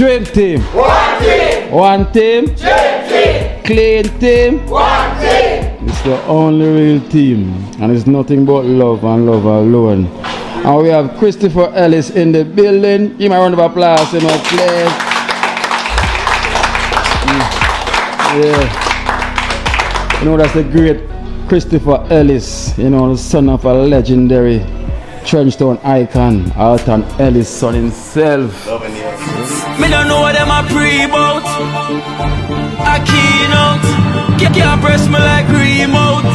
Dream team. One team. One team. Dream team. Clean team. One team. It's the only real team. And it's nothing but love and love alone. And we have Christopher Ellis in the building. Give him a round of applause, you know, please. Yeah. You know, that's the great Christopher Ellis, you know, the son of a legendary Trenchtown icon, Alton Ellis' son himself. Me don't know what them a pre about. A Kino, can't press me like remote.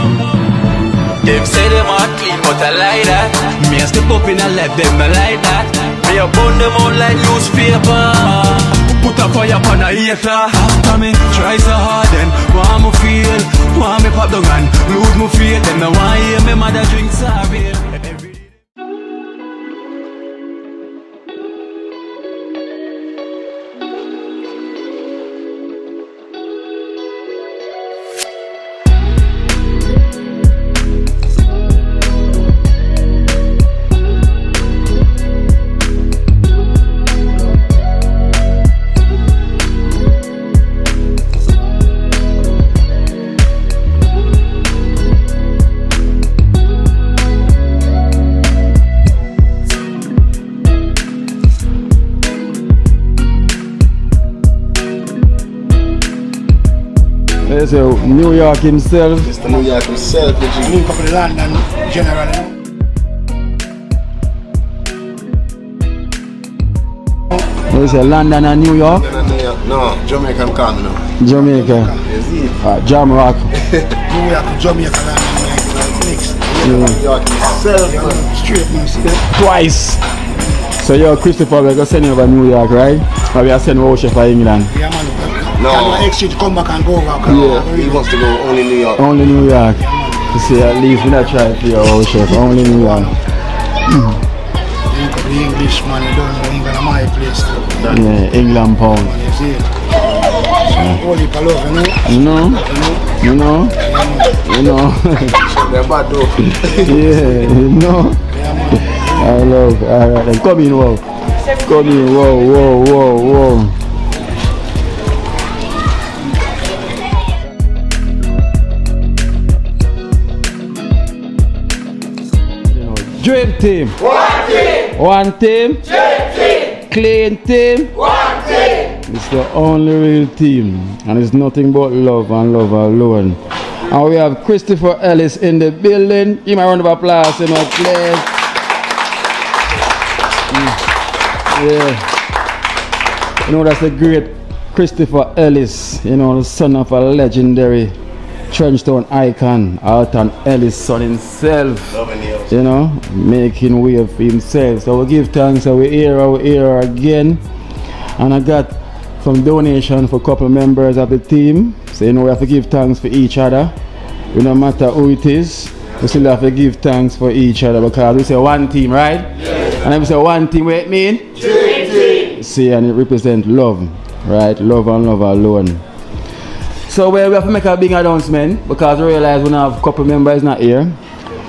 Them say them a clean, but I like that. Me a step up in a left, them I like that. Me a burn them out like newspaper. Put a fire upon a hater. After me try so hard, then want me feel, want me pop down and lose me feel. Them no want hear me mother drink sorry. There's a New York himself. Mr. New York himself, which Link up with London generally. There's a London and New York. No, Jamaica and Kino. Jamaica. Jam Rock. New York, Jamaica, London, like mix. New York himself. Straight music. Twice. So you're Christopher, we're gonna send you over New York, right? Or we are sending Ocean for England. Yeah, man. No. Can exchange, come back and go back. Yeah, he wants to go only New York. Only New York. You see, at least we're not trying for your Ocean. Only New York. Link up the English man, you don't know England, my place too. Yeah, England pound. You see it? All the love, You know? You know? You know? They're bad though. Yeah, you know? I love. Alright, then come in, whoa. Come in, whoa. Dream team. One team. One team. Dream team. Clean team. One team. It's the only real team. And it's nothing but love and love alone. And we have Christopher Ellis in the building. Give him a round of applause, you know, please. Yeah. You know, that's the great Christopher Ellis, you know, the son of a legendary Trenchtown icon, Alton Ellis' son himself. You know, making way for himself. So we give thanks and we here again. And I got some donation for a couple members of the team. So you know we have to give thanks for each other. No matter who it is, we still have to give thanks for each other because we say one team, right? Yes. And then we say one team, what it mean? Team. See, and it represents love, right? Love and love alone. So we have to make a big announcement because we realize we have a couple members not here.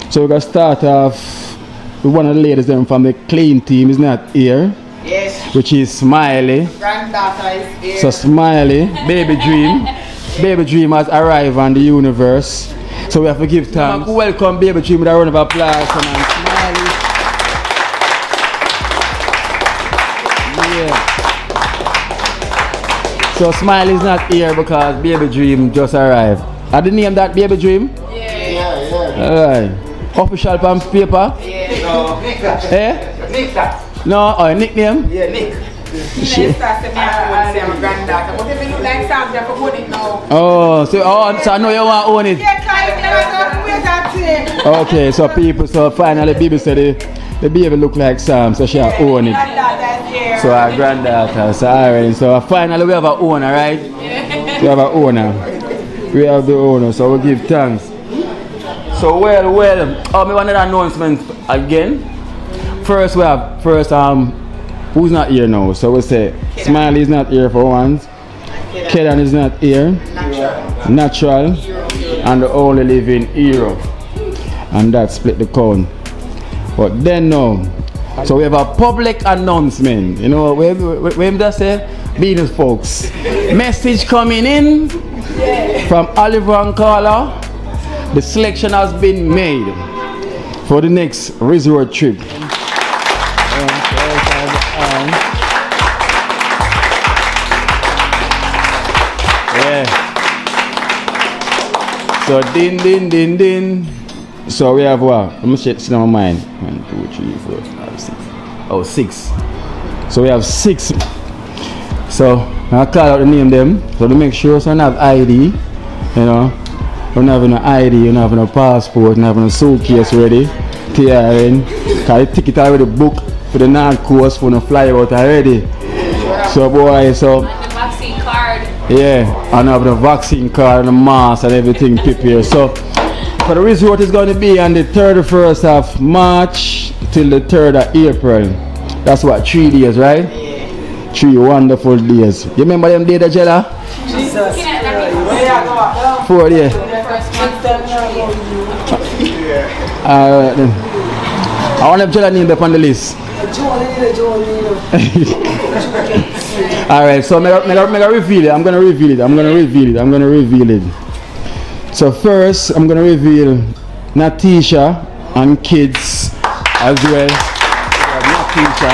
So we're going to start off with one of the ladies them from the clean team is not here. Yes. Which is Smiley. Granddaughter is here. So Smiley, Baby Dream. Baby Dream has arrived on the universe. So we have to give thanks. Welcome Baby Dream with a round of applause. Come on, Smiley. Yeah. So Smiley is not here because Baby Dream just arrived. Are the name that Baby Dream? Yeah. Alright. Official on paper? Yeah. No, Nick that. Eh? Nick that. No, or nickname? Yeah, Nick. Next time, I say my granddaughter. But if you look like Sam, you have to own it now. Oh, so I know you want to own it. Yeah, Clive, you have to wait and see. Okay, so people, so finally people said the baby look like Sam, so she own it. Granddaughter's here. So our granddaughter, so alright, so finally we have an owner, right? We have an owner. We have the owner, so we give thanks. So well, me want another announcement again. First we have who's not here now? So we say Smiley is not here for once. Kedan is not here. Natural. And the only living hero. And that split the count. But then now, so we have a public announcement. You know, we just say business folks. Message coming in from Oliver and Carla. The selection has been made for the next resort trip. So din. So we have what? Let me check my mind. 1, 2, 3, 4, 5, 6. Oh, 6. So we have 6. So I call out the name them. So to make sure so I have ID, you know. You don't have no ID, you don't have no passport, you don't have no suitcase ready. TRN. Cause the ticket already booked for the North Coast for the fly out already. So boy, so vaccine card. yeah, and I have the vaccine card and the mask and everything prepared. So for the resort is going to be on the 31st of March till the 3rd of April. That's what, 3 days, right? 3 wonderful days. You remember them days, Jella? 4 days. Alright then. I want to Jella name up on the list. Alright, so I'm gonna reveal it. I'm gonna reveal it. So first I'm gonna reveal Natisha and kids as well. Natisha.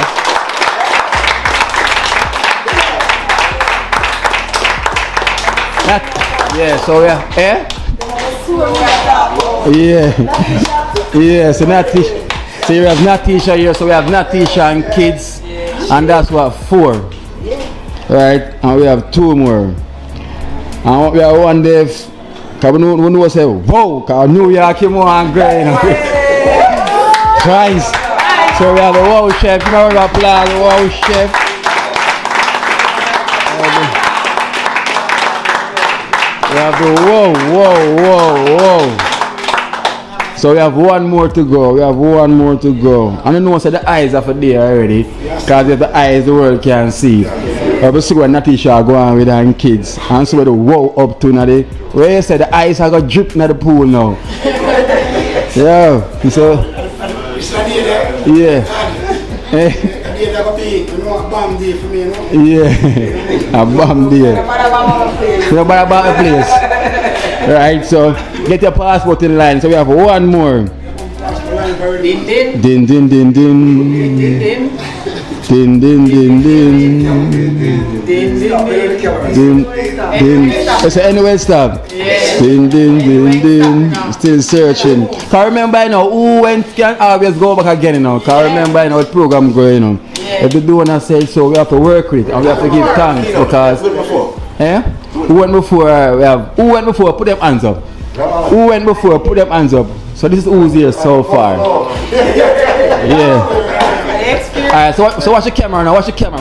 Yeah, so yeah, yeah, so Natisha. So you have Natisha here, so we have Natisha and kids, and that's what, 4, right? And we have 2 more. And we have one day, because we know say, whoa, because New York came on great. Christ. So we have the wow chef, you know, we applaud the wow chef. We have the whoa. So we have 1 more to go. I don't know, so the eyes are for there already. Because if the eyes, the world can see. But we see what Natisha go on with her kids. And so the wow up to now. Where you say the eyes are going to drip in the pool now. Yeah. So. Yeah. Yeah. A bomb day. You know about a place. Right, so get your passport in line. So we have 1 more. Din. So anyway, stop. Din. Still searching. Can't remember, you know, who went can always go back again, you know. Can't remember, you know, what program going on. If the donor said so, we have to work with it and we have to give thanks because. Who went before? Who went before? Put them hands up. Who went before? Put them hands up. So this is who's here so far. Yeah. Alright, so watch the camera now. Watch the camera.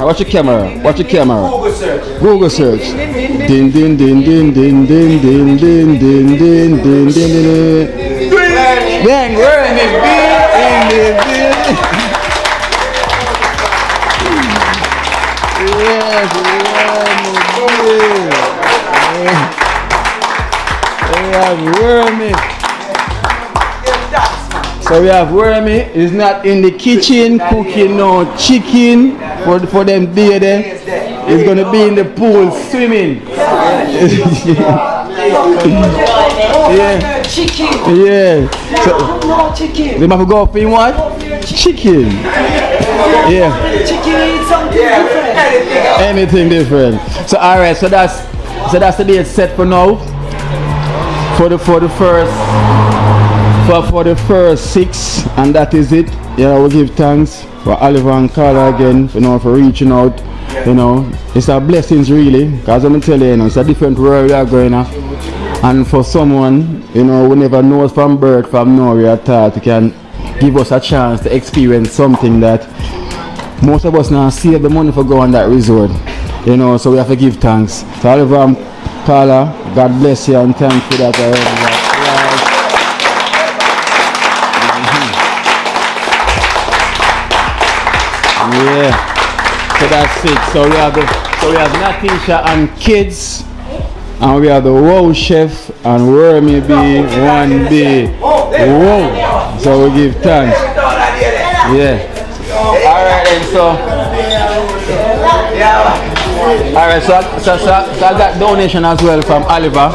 Google search. Din. Bang, we're in the building. Yes, Wormy. So we have Wormy. He's not in the kitchen cooking no chicken for them there then. He's gonna be in the pool swimming. Yeah. So they must go up in what? Chicken. Yeah. Anything different. So alright, so that's the date set for now. For the first 6, and that is it. Yeah, we give thanks for Oliver and Carla again, you know, for reaching out. You know, it's a blessings really, because I'm telling you, it's a different world we are going on. And for someone, you know, who never knows from birth, from nowhere at all, can give us a chance to experience something that most of us now save the money for going on that resort. You know, so we have to give thanks. So Oliver and Carla, God bless you and thanks for that. Yeah. So that's it. So we have Natisha and kids, and we have the wow chef and Wormy B 1B. Wow. So we give thanks. Yeah. Alright then, so Alright, so I got donation as well from Oliver.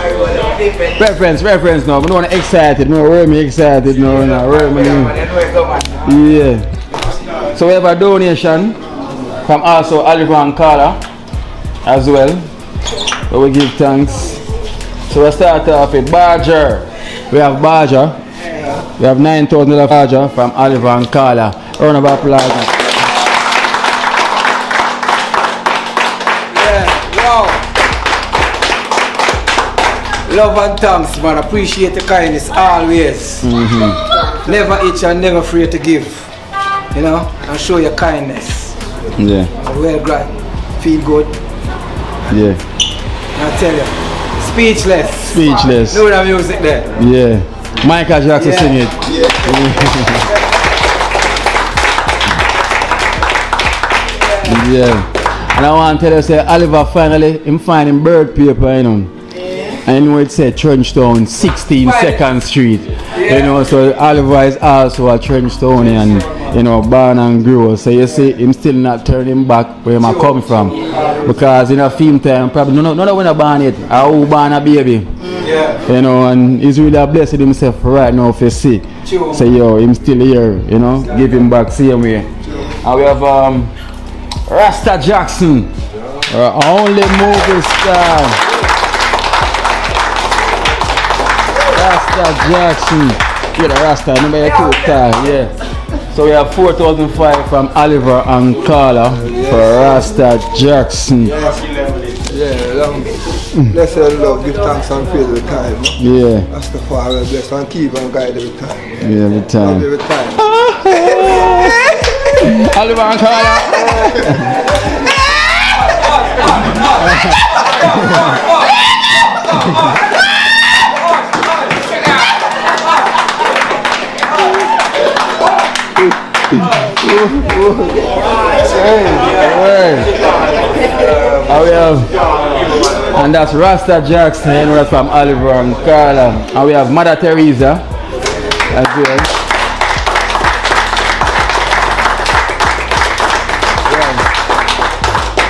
Reference now. I'm not excited. No, really excited. No. Yeah. So we have a donation from also Oliver and Carla as well. So we give thanks. So we start off with Badger. We have Badger. We have $9,000 Badger from Oliver and Carla. Round of applause. Love and thanks, man. Appreciate the kindness always. Never itch and never afraid to give. You know, and show your kindness. Yeah. Well, great. Feel good. Yeah. I tell you, speechless. Speechless. Know that music there. Yeah. Michael Jackson sing it. Yeah. And I want to tell you, say Oliver finally him finding bird paper, you know. I know it said Trenchtown, 16 2nd Street. You know, so Oliver is also a Trenchtownian, you know, born and grew. So you see, him still not turning back where I come from. Because in a film time, probably none of when I born it, I who born a baby. You know, and he's really blessed himself right now for see. So yo, him still here, you know, give him back same way. And we have Rasta Jackson, our only movie star. Rasta Jackson. Yeah, the Rasta, remember your cute star, yeah. So we have 4,005 from Oliver and Carla for Rasta Jackson. Bless and love, give thanks and praise every time. Yeah. That's the Father, bless and keep and guide every time. Yeah, every time. Every time. Oliver and Carla. And that's Rasta Jackson, you know, that's from Oliver and Carla. And we have Mother Teresa as well.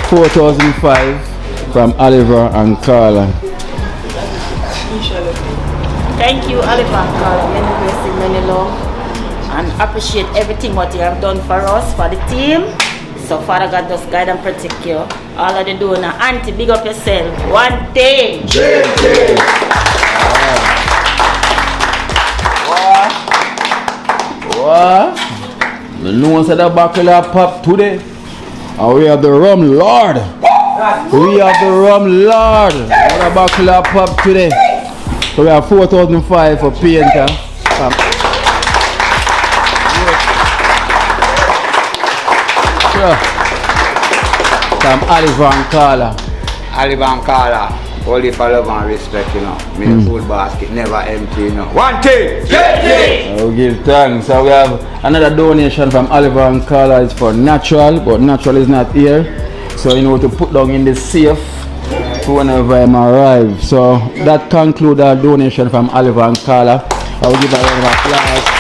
4,005 from Oliver and Carla. Thank you, Oliver and Carla. Many blessings, many love. And appreciate everything what you have done for us, for the team. So Father God, just guide and protect you. All of the donor. Auntie, big up yourself. One thing. What? No one said that bacala pop today. And we have the rum lord. We have the rum lord. What a bacala pop today. So we have 4,005 for painter. From Oliver and Carla. Oliver and Carla, only for love and respect, you know. Me the food basket never empty, you know. One thing! We give thanks. So we have another donation from Oliver and Carla. It's for Natural, but Natural is not here. So you know to put down in the safe whenever I arrive. So that concludes our donation from Oliver and Carla. I will give a round of applause.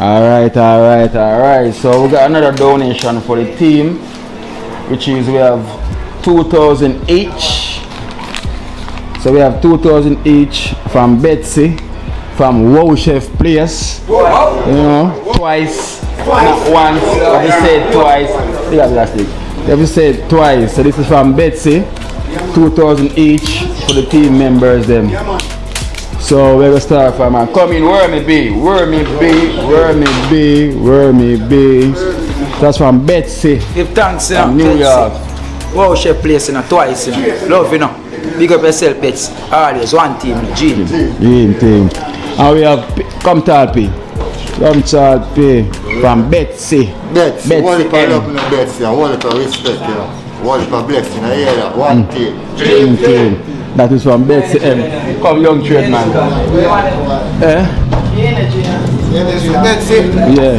Alright. So we got another donation for the team, which is we have 2,000 each. So we have 2,000 each from Betsy, from Wow Chef Place. You know, twice, not once. Have you said twice? Have you said twice? So this is from Betsy, 2,000 each for the team members them. So we're gonna start from come in where me be. That's from Betsy. Give thanks, you from know. New York. Wow, Chef Place, you know, twice, you know. Love, you know. Big up yourself, Betsy. Always one team, you know. Gene team. And we have Come Talpi from Betsy. Betsy, one for love in Betsy, and one for respect, you know. One for blessing, I hear that. One team. Dream team. That is from Betsy M. Come young trade man. Betsy. Yeah.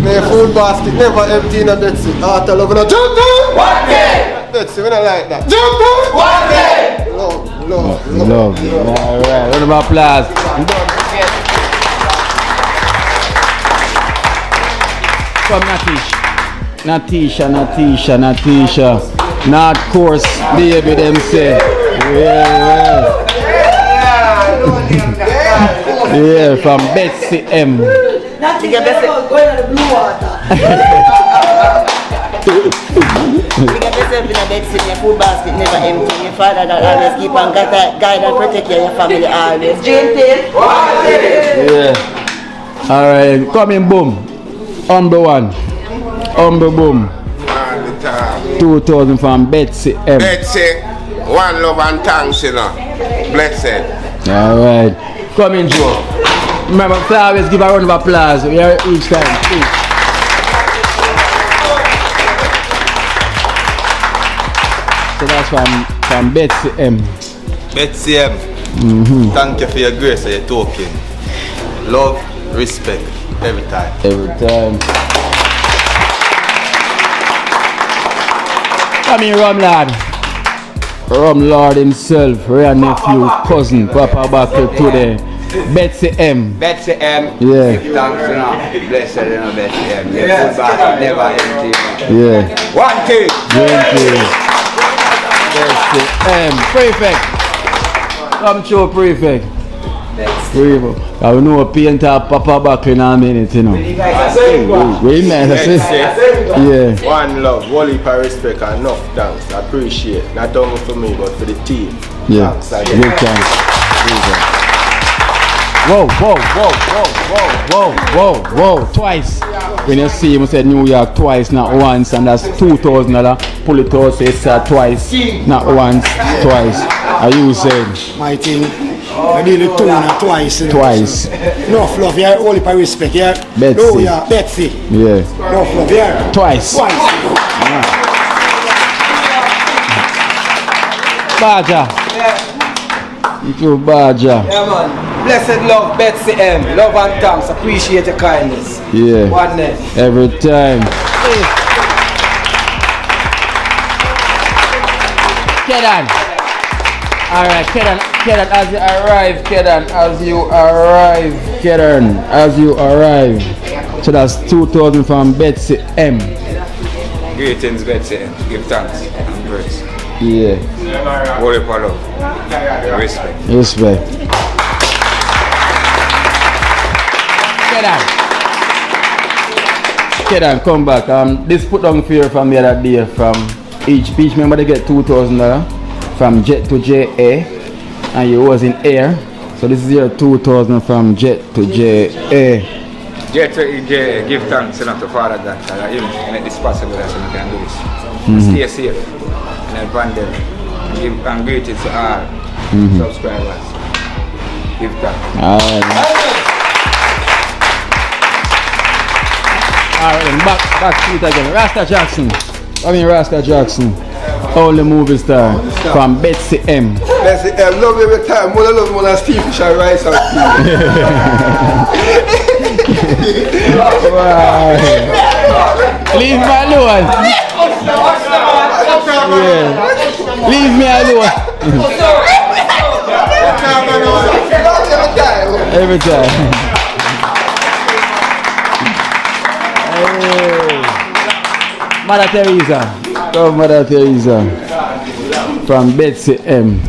My food basket never empty in a Betsy. After loving a jump. One day. Betsy, we don't like that. Jump. One day. Love. Alright, round of applause. And don't forget, from Natisha. Not course, baby, them say. Yeah, from Betsy M. Big up yourself in a Betsy, your food basket never empty. Your father that always keep on guide and protect your family always. Yeah. Alright, coming boom. Number one. Humble boom. 2000 from Betsy M. Betsy, one love and thanks, you know. Blessed. Alright. Coming Joe. Remember to always give a round of applause. We are each time. Please. So that's from Betsy M. Betsy M. Thank you for your grace and your token. Love, respect, every time. Every time. Come here, Rum Lord himself, real nephew, cousin, Papa Buckle today. Betsy M. Betsy M. Yeah. Give thanks, you know. Blessed, you know, Betsy M. Your food basket never empty. Yeah. One thing. Betsy M. Prefect. Come show prefect. Prefect. I will know a painter Papa Buckle in a minute, you know. We met, yeah. One love, one heap of respect and enough thanks. I appreciate. Not only for me, but for the team. Yeah. Thanks again. Good thanks. Whoa. Twice. When you see him say New York twice, not once, and that's $2,000. Pull it out, say it's twice, not once, twice. Are you saying? My thing, I deal with two and twice. You know. Twice. No fluff, yeah, only for respect, yeah. Betsy. No, yeah, Betsy. Yeah. No fluff, yeah. Twice. Badger. You Badger. Yeah, man. Blessed love, Betsy M. Love and thanks. Appreciate your kindness. Yeah. Oneness. Every time. Kedan. Alright, Kedan, as you arrive. So that's 2,000 from Betsy M. Greetings, Betsy M. Give thanks and praise. Yeah. Holy for love. Respect. Kedan, come back. This put down for you from the other day. From each member they get $2,000 from Jet to JA, and you was in air. So this is your 2,000 from Jet to JA. Jet to JA, give thanks enough to Father God for him make this possible so we can do this. Stay safe and abandon. Give and greetings to all subscribers. Give thanks. Alright, back to it again. Rasta Jackson. Only movie star from Betsy M. Betsy M, love you every time. More love more than Steve Fish and rice and Wow. Leave me alone. Yeah. Leave me alone. Every time. Hey. Mother Teresa. Oh, Mother Teresa. From Betsy M.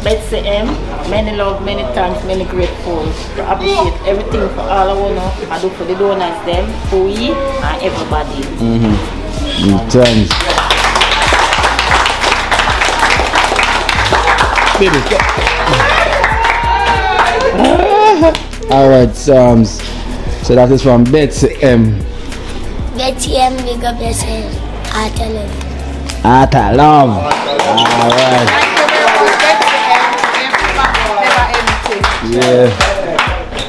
Betsy M, many love, many thanks, many grateful. To appreciate everything for all I want to do for the donors, them, for we, and everybody. Thanks. Baby. Alright, so that is from Betsy M. Betsy M, big up yourself. Ata love. Alright. Yeah.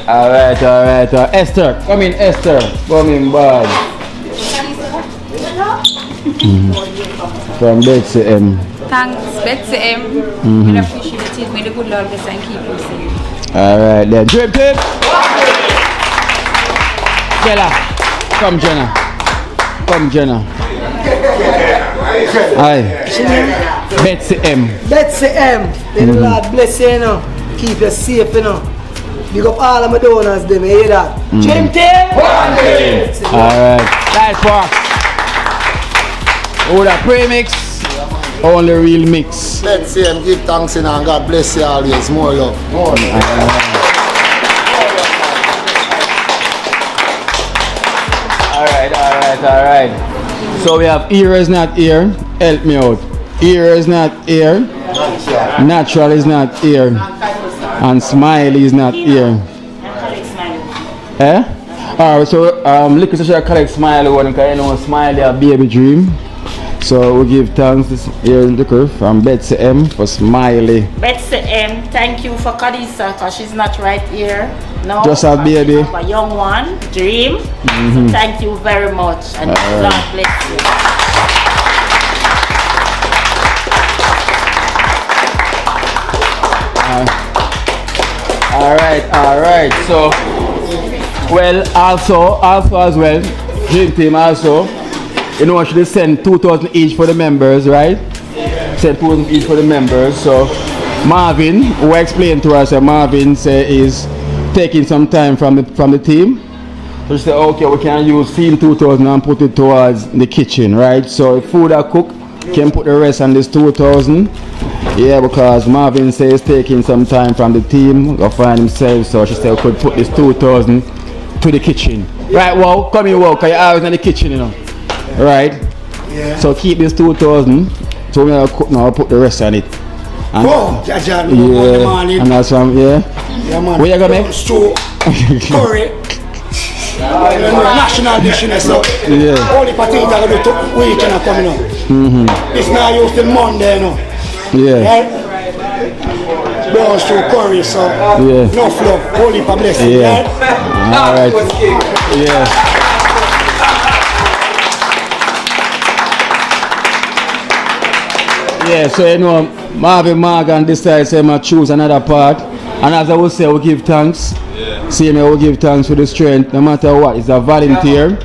Alright. Esther, come in, Esther. Come in, bud. From Betsy M. Thanks, Betsy M. We appreciate it. May the good Lord bless and keep you safe. Alright then. Drip. Jenna. Come, Jenna. Hi. Betsy M. Betsy M. May the Lord bless you, you know. Keep you safe, you know. Big up all of my donors, them, you hear that? Dream team! One team! Alright. Light Parks. Oh, that premix. Only real mix. Betsy, give thanks and God bless you always. More love. More love. Alright. So we have Era is not here. Help me out. Era is not here. Natural is not here. And Smiley is not here. Eh? Alright, so liquor social collect Smiley one because you know Smiley a baby dream. So we give thanks this here in liquor from Betsy M for Smiley. Betsy M, thank you for Kadisa because she's not right here. No, just a baby. A young one, Dream. So thank you very much and God bless you. Alright. So, well, also as well, Dream Team also, you know, should send 2,000 each for the members, right? Send 2,000 each for the members. So, Marvin, who explained to us that Marvin is taking some time from the team. So she said, okay, we can use team 2,000 and put it towards the kitchen, right? So, if food are cooked, can put the rest on this 2,000. Yeah, because Marvin says taking some time from the team, go find himself, so she said we could put this 2,000 to the kitchen. Right, wow, come here, wow, because you're always in the kitchen, you know. Right? Yeah. So keep this 2,000, so we're going to cook now, I'll put the rest on it. And, and that's some, yeah? Yeah, man. Where you going to make? Stew, curry. National dish, so all the potatoes are going to do weekend are coming up. It's not used till Monday, you know. Yeah. Right? Brown stew curry, so no flow, holy for blessing. Yeah. Right? Alright. Yeah. Yeah, so you know, Marvin Morgan decided to choose another part. And as I would say, we give thanks. See me, we give thanks for the strength, no matter what. It's a volunteer.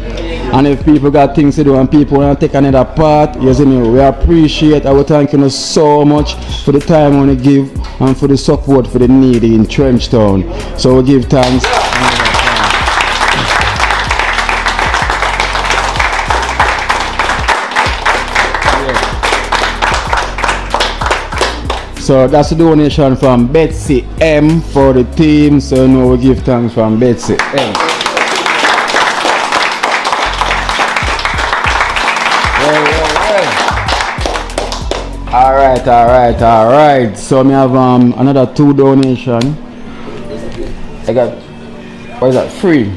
And if people got things to do and people want to take another part, you see me, we appreciate, I would thank you so much for the time you want to give and for the support for the needy in Trenchtown. So we give thanks. So that's a donation from Betsy M for the team. So now we give thanks from Betsy M. Alright. So we have another 2 donation. I got, what is that? 3.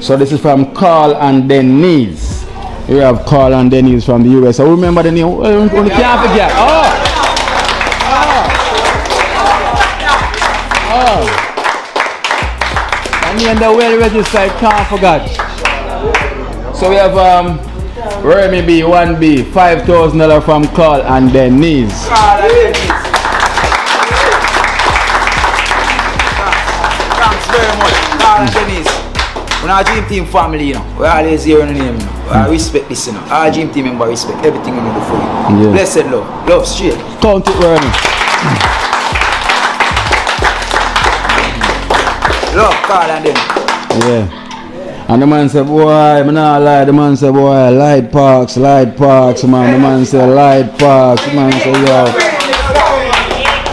So this is from Carl and Denise. We have Carl and Denise from the US. So remember the name? We can't forget. And the well registered, can't forget. So we have Remy B, 1B, $5,000 from Carl and Denise. Thanks very much, Carl and Denise. We're our Dream Team family, you know. We're always here on the name, you know. I respect this, you know. Our Dream Team member respect everything we do for you. Yeah. Blessed love. Love straight. Count it, Remy. Love, Carl and Denise. Yeah. And the man said, boy, I'm not lie. The man said, boy, Light Parks, man. The man said, Light Parks. The man said, yo.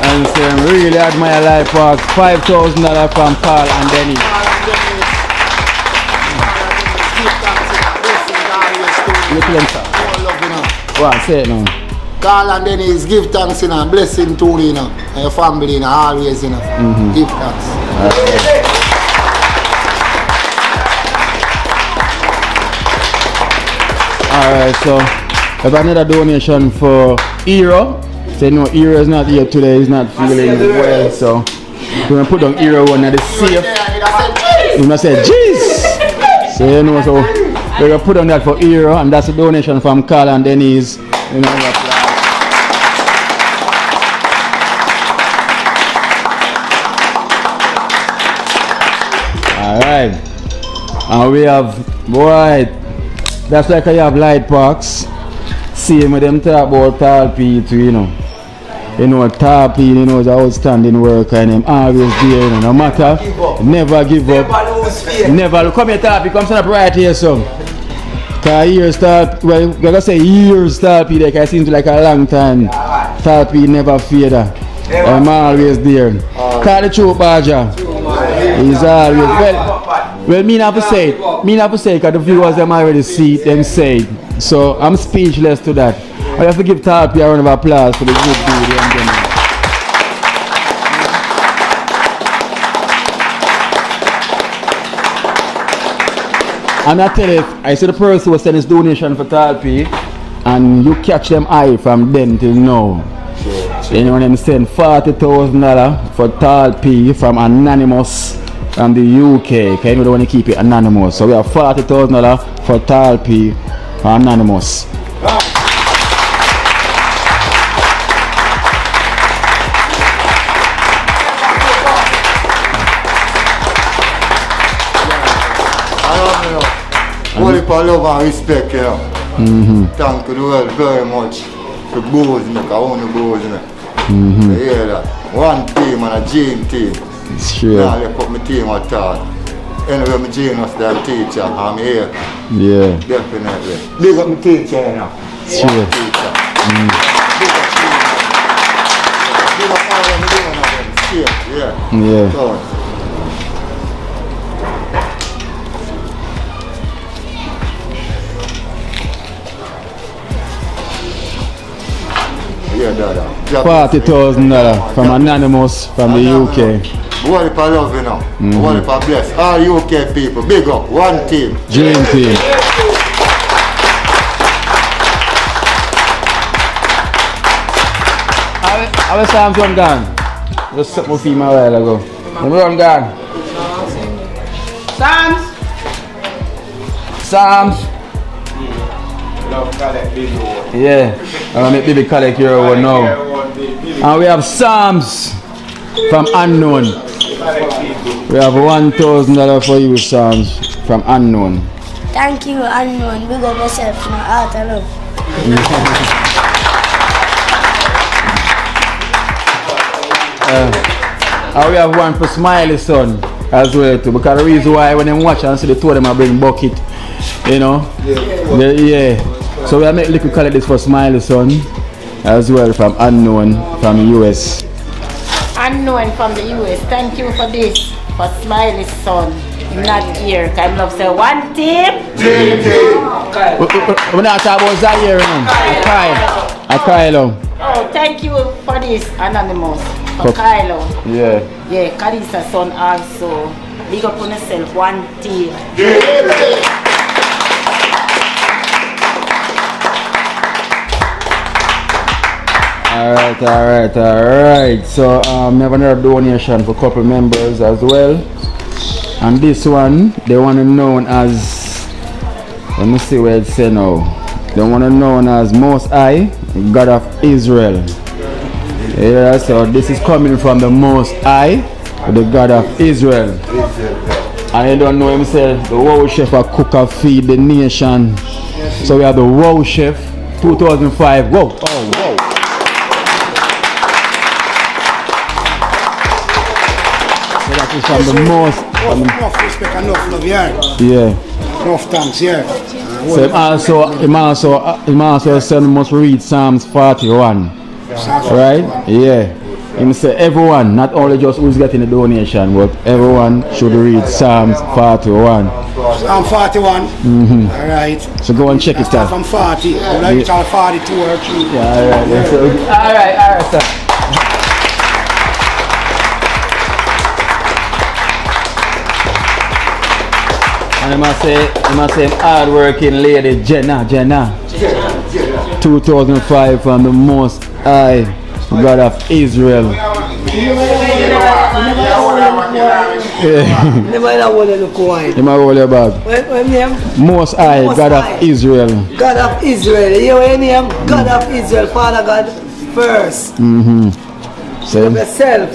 And he said, really admire Light Parks. $5,000 from Carl and Denny. What, say it now. Carl and Dennis, give thanks, you know, blessing to you, know, and your family, you know, always, you know. Give thanks. Alright, so I have another donation for Hero. Say no, Hero is not here today, he's not feeling well, so we're gonna put down Hero one at the safe. We're gonna say, jeez! So you know, so we're gonna put on that for Hero, and that's a donation from Carl and Denise. You know, alright. And we have, boy, that's like I have Light Parks. See with them talk about tall people, you know. You know, Tarpy, you know, is an outstanding worker and him always there, you know, no matter, never give up. Never, come here Tarpy, come stand up right here, son. Cause years Tarpy, well, we're gonna say years Tarpy, like I seems like a long time. Tarpy never fear that. I'm always there. Call the truth, Baja. He's always, well, me not to say it. Me not to say it, because the viewers them already see it, them say it. So I'm speechless to that. I have to give Tarpy a round of applause for the good deed. And I tell you, I see the person who sent his donation for Tarpy, and you catch them eye from then till now. You know, them send $40,000 for Tarpy from Anonymous from the UK. Because you know they want to keep it anonymous. So we have $40,000 for Tarpy from Anonymous. Only for love and respect, you know. Thank you the world very much for boozing me, because I want to booze me. You hear that? One team and a dream team. Sure. Now I put my team at all. Anyway, my genius, that teacher, I'm here. Yeah. Definitely. Big up my teacher, you know. Sure. One teacher. Big up all of them doing them. Sure, yeah. Yeah. So, $40,000 from Anonymous from the UK. What if I love you now? What if I bless all UK people? Big up, one team. Dream team. How was Sam's one gone? Just set my feet a while ago. Let me run gone. Sam's. Yeah, I'm gonna make baby collect your one now. And we have Psalms from Unknown. We have $1,000 for you, Psalms from Unknown. Thank you, Unknown. Big up yourself from heart of love. And we have one for Smiley Son as well too. Because the reason why when them watch and see the two of them I bring bucket, you know. Yeah. So we make little collect this for Smiley Son as well from Unknown from the US. Unknown from the US, thank you for this, for Smiley's son. I'm not here, I love say one team. We're not talking about Zaire, I cry long. Oh, thank you for this, Anonymous, for Kylo. Yeah. Yeah, Karisa's son also. Big up on yourself, one team. Alright. So we have another donation for a couple members as well. And this one, they want to known as, let me see where it say now. They want to known as Most High, God of Israel. Yeah, so this is coming from the Most High, the God of Israel. And you don't know himself, the wow chef a cook and feed the nation. So we have the wow chef 2005. Whoa. From the most enough respect, enough love, yeah. Enough thanks, yeah. So him also said must read Psalms 41. Right? Yeah. Him say everyone, not only just who's getting the donation, but everyone should read Psalms 41. Psalm 41. Alright. So go and check it out. From 40. Like it's all 42 or 3. Yeah, alright, sir. And I must say hard working lady Jenna 2005 from the Most High God of Israel. Never hold your bag. Most High God of Israel. God of Israel. You know your name? God of Israel. Father God first. Same. Yourself.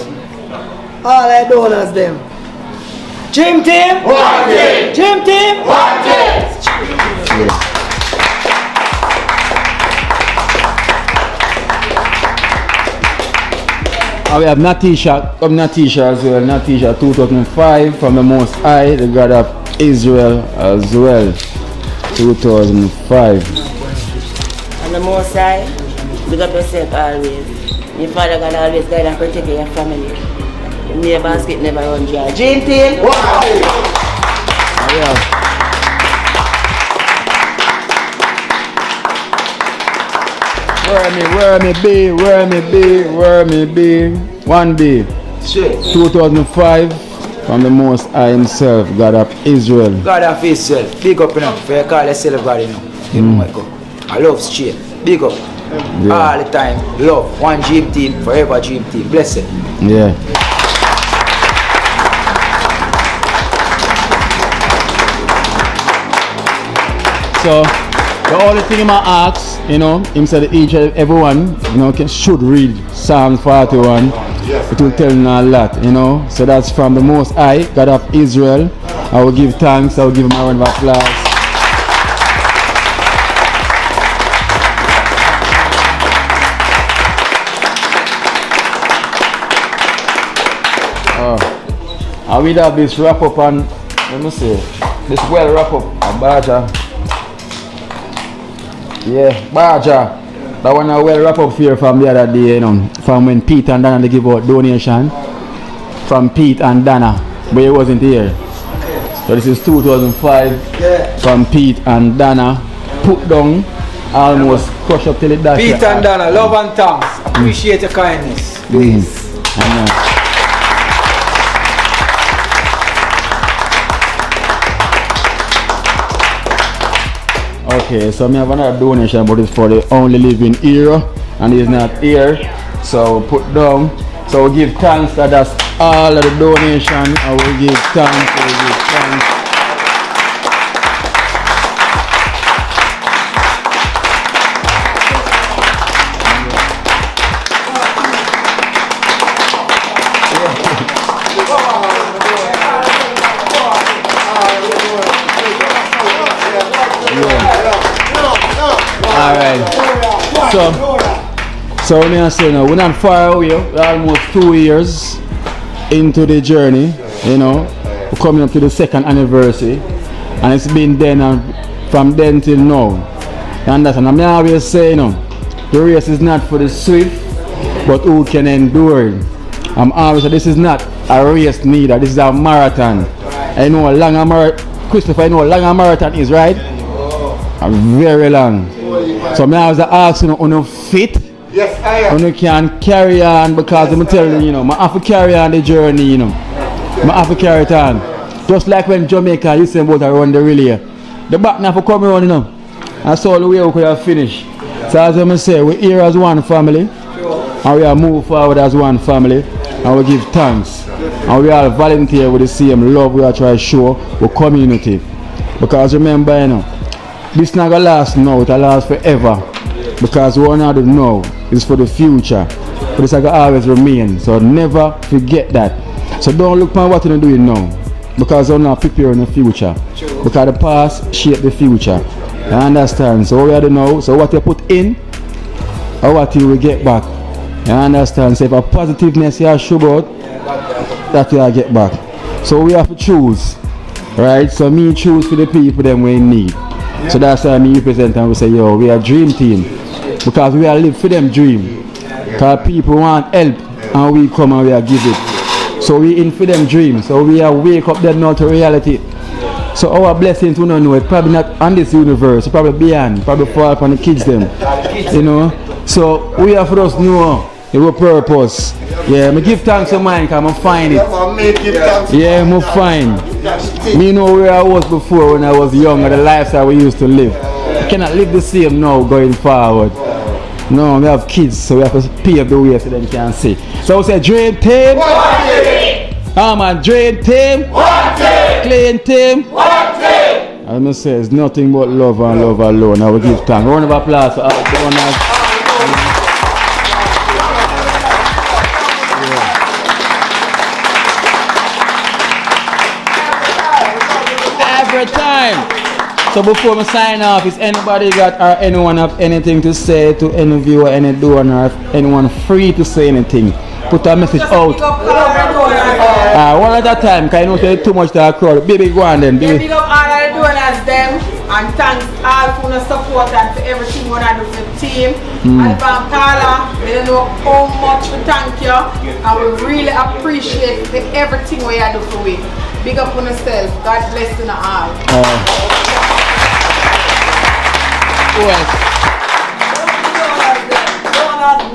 All I donors them. Dream team, one team. Dream team, one team. And we have Natisha as well. Natisha 2005 from the Most High, the God of Israel as well. 2005. And the Most High, big up yourself always. Your Father God always guide and protect your family. Your basket never run dry. Dream team. Wow. Yeah. Where me be? 1B. Straight. 2005 from the Most High himself, God of Israel. God of Israel. Big up enough for you call yourself God, you know. You know, Michael. I love straight. Big up. Yeah. All the time. Love. One dream team, forever dream team. Bless it. Yeah. So the only thing I ask, you know, him said each and everyone, you know, should read Psalm 41. It will tell you a lot, you know. So that's from the Most High, God of Israel. I will give thanks. I will give him a round of applause. I will have this wrap up and let me see. This well wrap up a Baja. Yeah, Baja. That one I well wrap up here from the other day, you know, from when Pete and Dana they give out donation. From Pete and Dana, but he wasn't here. So this is 2005 from Pete and Dana. Put down, almost crush up till it dies. Pete and Dana, love and thanks. Appreciate your kindness. Please. Okay, so I have another donation, but it's for the only living era, and he's not here. So put down. So we give thanks that that's all of the donation. I will give thanks. Alright. So when I say now, we're not far away, we're almost 2 years into the journey, you know. We're coming up to the 2nd anniversary, and it's been then from then till now. You understand? I always say, you know, the race is not for the swift, but who can endure it. I'm always saying this is not a race neither, this is a marathon. I know a longer marathon, Christopher, I know a longer marathon is, right? A very long. So I was asking you, on fit? Yes, I am. You can carry on because I'm telling you, I have to carry on the journey, you know. I have to carry it on. Just like when Jamaica used to about around the relay. The back now for come around, you know. I saw the way we could have finished. So as I say, we're here as one family. And we are move forward as one family. And we give thanks. And we all volunteer with the same love we are trying to show our community. Because remember, you know, this not gonna last now, it'll last forever. Because what I do now is for the future. But this gonna always remain. So never forget that. So don't look at what you're doing now. Because you're not preparing the future. Because the past shape the future. You understand? So what we are doing now, so what you put in, or what you will get back. You understand? So if a positiveness you show about, that you will get back. So we have to choose. Right? So me choose for the people that we need. So that's why me represent and we say, yo, we are dream team. Because we are live for them dream. Because people want help and we come and we are give it. So we in for them dream. So we are wake up them now to reality. So our blessings we don't know it. Probably not on this universe, probably beyond, probably fall upon the kids them. You know? So we have for us know our purpose. Yeah, I give thanks to mine because I find it. Yeah, I find. Me know where I was before when I was young and the lifestyle we used to live. I cannot live the same now going forward. No, we have kids, so we have to pave the way so they can see. So we say dream team. Come on, dream team. Clean team. I must say it's nothing but love and love alone. I will give thanks. Round of applause for all the donors. Time. So before we sign off, is anybody got or anyone have anything to say to any viewer, any donor, if anyone free to say anything? put a message out. One at a time, because I know there's too much to the crowd. Baby, go on then. Big up all of the donors them, and thanks all for the support and for everything what I do for the team. Oliver and Carla, we don't know how much we thank you, and we really appreciate everything what you do for we. Big up on yourself. God bless you all. Who else?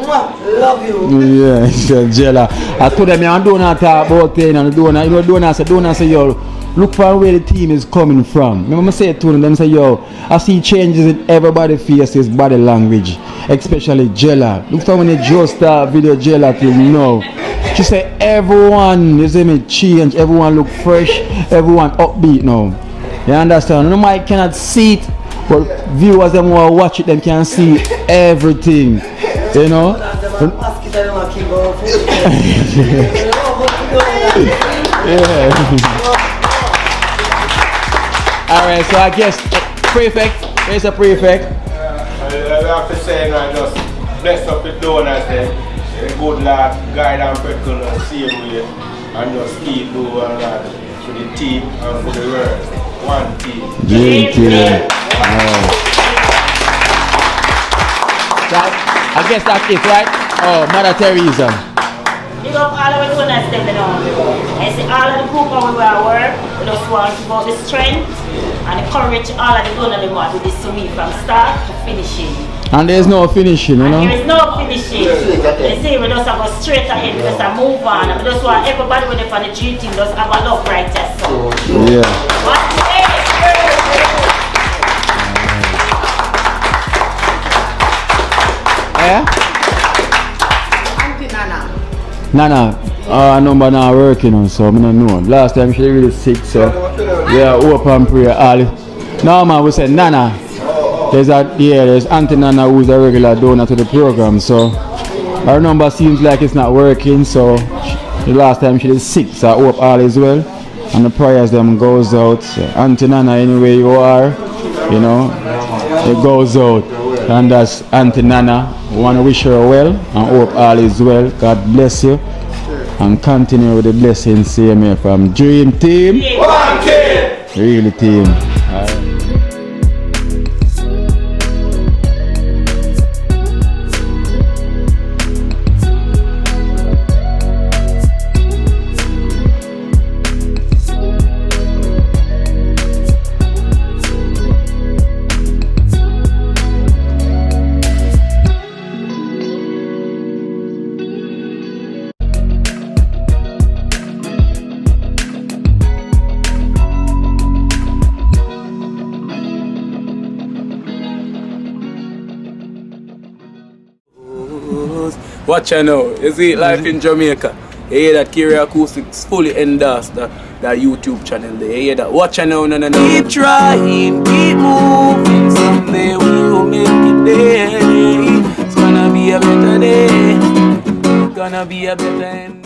Love you. Yeah, Jella. I told them I don't talk about it, and donor say yo, look for where the team is coming from. Remember I say it to them say yo, I see changes in everybody's faces, body language, especially Jella. Look for when they just start video Jella till now. She said everyone is in change, everyone look fresh, everyone upbeat now. You understand? No I cannot see it, but viewers them who watch it them can see everything. You know? Alright, so I guess prefect, there's a prefect. I have to say now just bless up the donors there. A good lad, guide and protect the same way, and just keep doing that for the team and for the world. One team. Dream team. I guess that's it, right? Oh, Mother Teresa. Big up all of the donors them, you know. I see all of the people who are work, we just want to give out the strength and encourage all of the donors them want to do this to me from start to finishing. And there's no finishing, you know? There is no finishing. They say we just have a straight ahead, we just have move on. And we just want everybody with on the G team just have a love right there. So. Yeah. What's Yeah? Auntie Nana. Nana, our number now working on, so I don't know. Last time she really sick, so we are open prayer all. Now man, we said Nana. There's Auntie Nana who's a regular donor to the program, so her number seems like it's not working, so the last time she was sick, so I hope all is well. And the prayers them goes out. So Auntie Nana, anywhere you are, you know, it goes out. And that's Auntie Nana. We want to wish her well and hope all is well. God bless you. And continue with the blessings same here from Dream Team. One team. Really team. Watch out now, you see life in Jamaica. You hear that Kiri Acoustics fully endorsed that YouTube channel there. You hear that? Watch out now, no. Keep trying, keep moving. Someday we'll make it there. It's gonna be a better day. It's gonna be a better end.